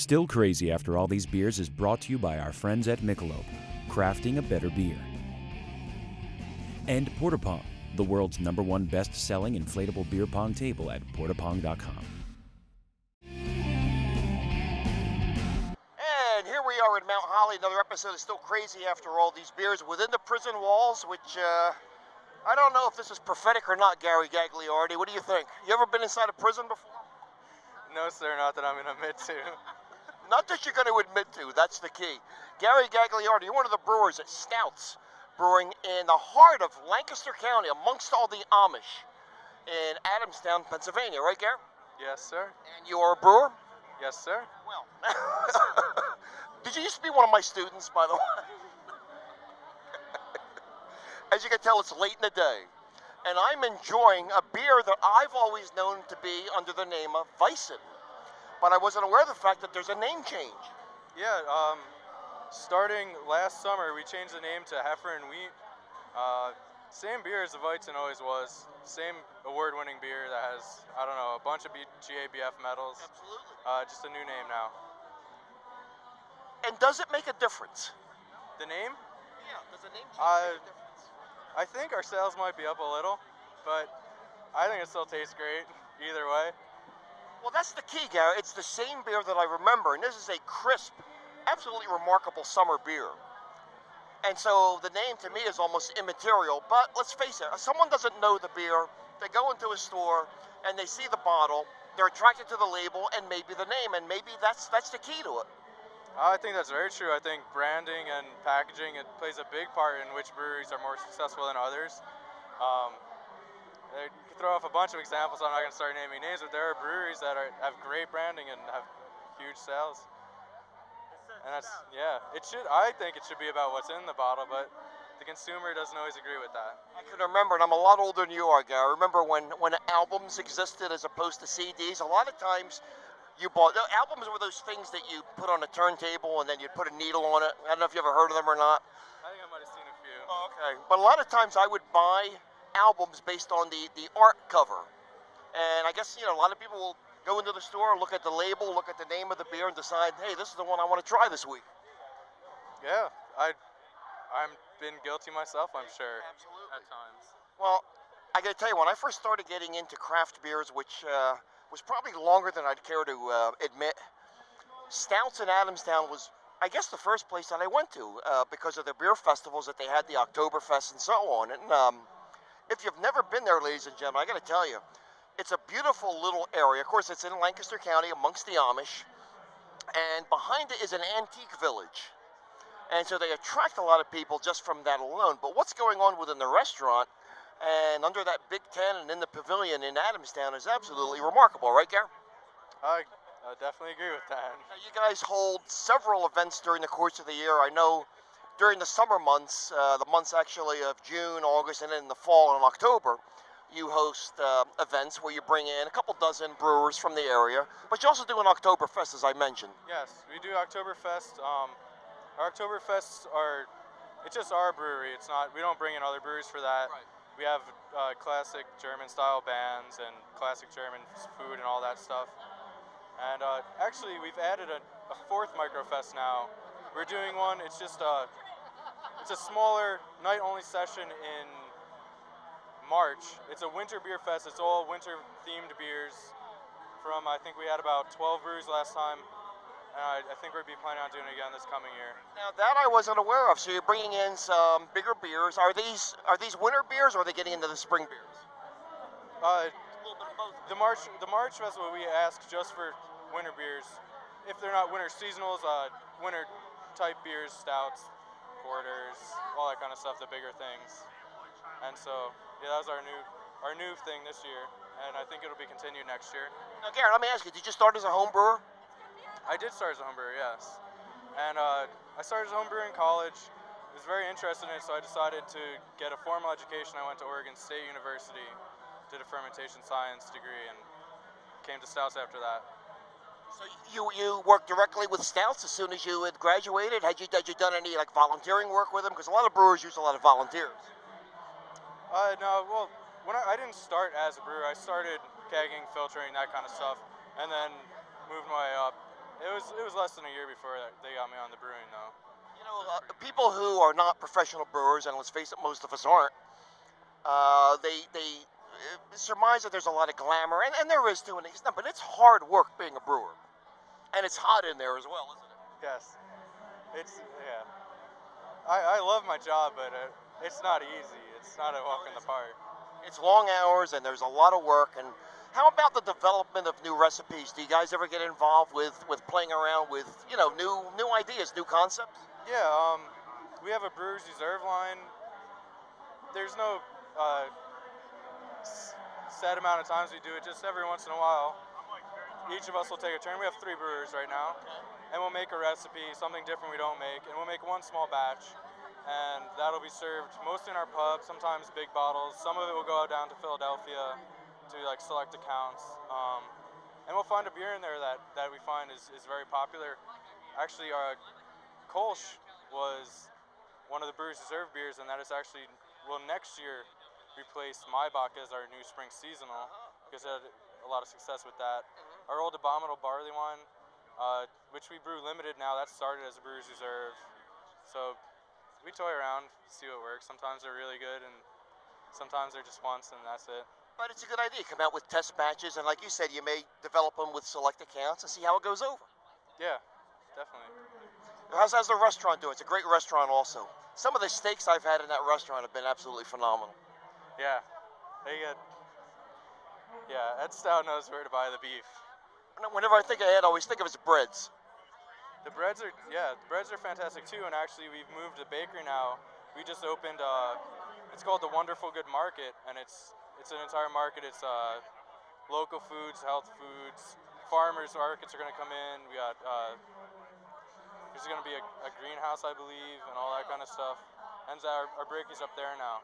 Still Crazy After All These Beers is brought to you by our friends at Michelob, crafting a better beer. And Porta Pong, the world's #1 best-selling inflatable beer pong table at portapong.com. And here we are in Mount Holly, another episode of Still Crazy After All These Beers within the prison walls, which I don't know if this is prophetic or not, Gary Gagliardi. What do you think? You ever been inside a prison before? No, sir, not that I'm going to admit to. Not that you're going to admit to, that's the key. Gary Gagliardi, you're one of the brewers at Stoudt's Brewing in the heart of Lancaster County, amongst all the Amish in Adamstown, Pennsylvania, right, Gary? Yes, sir. And you are a brewer? Yes, sir. Well, did you used to be one of my students, by the way? As you can tell, it's late in the day, and I'm enjoying a beer that I've always known to be under the name of Weissen, but I wasn't aware of the fact that there's a name change. Yeah, starting last summer, we changed the name to Heifer and Wheat. Same beer as the Weizen always was. Same award-winning beer that has, I don't know, a bunch of GABF medals. Absolutely. Just a new name now. And does it make a difference? The name? Yeah, does the name change make a difference? I think our sales might be up a little, but I think it still tastes great either way. Well, that's the key, Gary. It's the same beer that I remember, and this is a crisp, absolutely remarkable summer beer. And so the name to me is almost immaterial, but let's face it, if someone doesn't know the beer, they go into a store and they see the bottle, they're attracted to the label and maybe the name, and maybe that's the key to it. I think that's very true. I think branding and packaging, it plays a big part in which breweries are more successful than others. You can throw off a bunch of examples. I'm not going to start naming names, but there are breweries that have great branding and have huge sales. And that's, yeah, it should. I think it should be about what's in the bottle, but the consumer doesn't always agree with that. I can remember, and I'm a lot older than you are, Gary. I remember when albums existed as opposed to CDs. A lot of times, albums were those things that you put on a turntable and then you'd put a needle on it. I don't know if you ever heard of them or not. I think I might have seen a few. Oh, okay. But a lot of times I would buy albums based on the art cover. And I guess, a lot of people will go into the store, look at the label, look at the name of the beer, and decide, hey, this is the one I want to try this week. Yeah, I've been guilty myself, I'm sure. Absolutely. At times. Well, I got to tell you, when I first started getting into craft beers, which was probably longer than I'd care to admit, Stoudt's in Adamstown was, I guess, the first place that I went to because of the beer festivals that they had, the Oktoberfest and so on. And if you've never been there, ladies and gentlemen, I got to tell you, it's a beautiful little area. Of course, it's in Lancaster County amongst the Amish, and behind it is an antique village. And so they attract a lot of people just from that alone. But what's going on within the restaurant and under that big tent and in the pavilion in Adamstown is absolutely remarkable, right, Gary? I definitely agree with that. Now, you guys hold several events during the course of the year. I know during the summer months, the months actually of June, August, and then in the fall and October, you host events where you bring in a couple dozen brewers from the area, but you also do an Oktoberfest, as I mentioned. Yes, we do Oktoberfest. Our Oktoberfests it's just our brewery. It's not, we don't bring in other breweries for that. Right. We have classic German-style bands and classic German food and all that stuff. And actually, we've added a fourth Microfest now. We're doing one. It's just it's a smaller night-only session in March. It's a winter beer fest. It's all winter-themed beers. I think we had about 12 brews last time. And I think we'll be planning on doing it again this coming year. Now that I wasn't aware of. So you're bringing in some bigger beers. Are these winter beers, or are they getting into the spring beers? A little bit of both. The March Festival, we ask just for winter beers. If they're not winter seasonals, winter type beers, stouts, porters, all that kind of stuff, the bigger things. And so, yeah, that was our new thing this year, and I think it'll be continued next year. Now, Gary, let me ask you: did you start as a home brewer? I did start as a home brewer, yes. And I started as a home brewer in college. I was very interested in it, so I decided to get a formal education. I went to Oregon State University, did a fermentation science degree, and came to Stouts after that. So you worked directly with Stouts as soon as you had graduated? Had you done any volunteering work with them? Because a lot of brewers use a lot of volunteers. No, well, I didn't start as a brewer. I started kegging, filtering, that kind of stuff, and then moved my way up It was less than a year before they got me on the brewing though. You know, people who are not professional brewers, and let's face it, most of us aren't, they surmise that there's a lot of glamour, and there is to an extent, but it's hard work being a brewer. And it's hot in there as well, isn't it? Yes. Yeah. I love my job, but it's not easy. It's not a walk in the park. It's long hours, and there's a lot of work. And how about the development of new recipes? Do you guys ever get involved with playing around with, you know, new ideas, new concepts? Yeah, we have a Brewer's Reserve line. There's no set amount of times we do it, just every once in a while. Each of us will take a turn. We have 3 brewers right now, and we'll make a recipe, something different we don't make, and we'll make one small batch, and that'll be served mostly in our pub, sometimes big bottles. Some of it will go down to Philadelphia to like select accounts, and we'll find a beer in there that we find is very popular. Actually, Kolsch was one of the Brewers Reserve beers, and that is actually, will next year replace Maibach as our new spring seasonal, because it had a lot of success with that. Our old Abominable Barley Wine, which we brew limited now, that started as a Brewers Reserve. So we toy around, see what works. Sometimes they're really good, and sometimes they're just once, and that's it. But it's a good idea. Come out with test batches, and like you said, you may develop them with select accounts and see how it goes over. Yeah, definitely. How's the restaurant doing? It's a great restaurant also. Some of the steaks I've had in that restaurant have been absolutely phenomenal. Yeah, Ed Stoudt knows where to buy the beef. Whenever I think of Ed, I always think of his breads. The breads are fantastic too, and actually we've moved to bakery now. We just opened, it's called the Wonderful Good Market, and it's an entire market. It's local foods, health foods, farmers markets are going to come in. We got, there's going to be a greenhouse, I believe, and all that kind of stuff. And our bakery's up there now.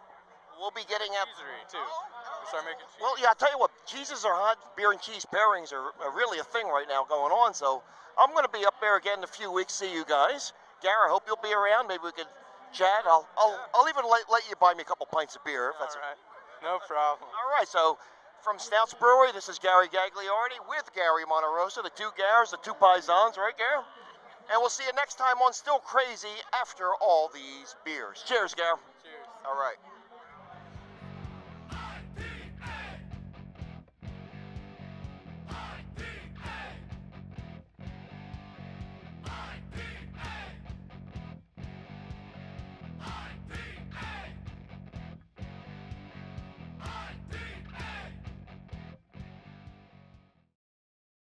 We'll be getting up. Cheesery too. We start making cheese. Well, yeah, I'll tell you what, cheeses are hot. Beer and cheese pairings are really a thing right now going on. So I'm going to be up there again in a few weeks. See you guys. Gary, I hope you'll be around. Maybe we could chat. I'll even let you buy me a couple pints of beer. If that's all right. No problem. All right. So from Stout's Brewery, this is Gary Gagliardi with Gary Monterosso, the 2 Gares, the 2 Paisans, right, Gary? And we'll see you next time on Still Crazy after all these beers. Cheers, Gary. Cheers. All right.